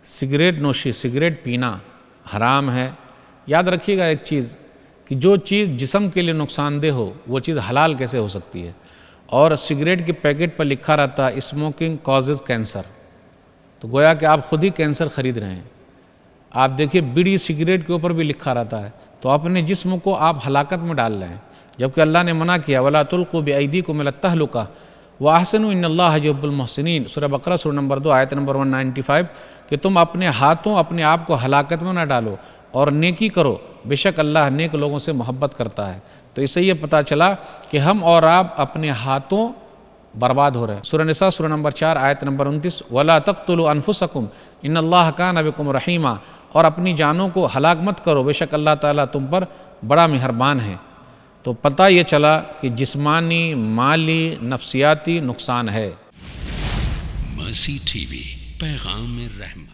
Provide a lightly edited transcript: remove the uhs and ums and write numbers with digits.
Cigarette نوشی، cigarette پینا حرام ہے۔ یاد رکھیے گا ایک چیز کہ جو چیز جسم کے لیے نقصان دہ ہو وہ چیز حلال کیسے ہو سکتی ہے؟ اور سگریٹ کے پیکٹ پر لکھا رہتا ہے اسموکنگ کازز کینسر، تو گویا کہ آپ خود ہی کینسر خرید رہے ہیں۔ آپ دیکھیے بیڑی سگریٹ کے اوپر بھی لکھا رہتا ہے، تو اپنے جسم کو آپ ہلاکت میں ڈال رہے ہیں، جبکہ اللہ نے منع کیا وَلَا تُلْقُوا بِأَيْدِيكُمْ إِلَى التَّهْلُكَةِ وَأَحْسِنُوا إِنَّ اللَّهَ يُحِبُّ الْمُحْسِنِينَ، سورہ بقرہ سورہ نمبر 2 آیت نمبر 195، کہ تم اپنے ہاتھوں اپنے آپ کو ہلاکت میں نہ ڈالو اور نیکی کرو، بے شک اللہ نیک لوگوں سے محبت کرتا ہے۔ تو اس سے یہ پتہ چلا کہ ہم اور آپ اپنے ہاتھوں برباد ہو رہے ہیں۔ سورہ نساء سورہ نمبر 4 آیت نمبر 29، وَلَا تَقْتُلُوا أَنفُسَكُمْ إِنَّ اللَّهَ كَانَ بِكُمْ رَحِيمًا، اور اپنی جانوں کو ہلاک مت کرو، بے شک اللہ تعالیٰ تم پر بڑا مہربان ہے۔ تو پتہ یہ چلا کہ جسمانی، مالی، نفسیاتی نقصان ہے۔ مرسی ٹی وی، پیغام رحمت۔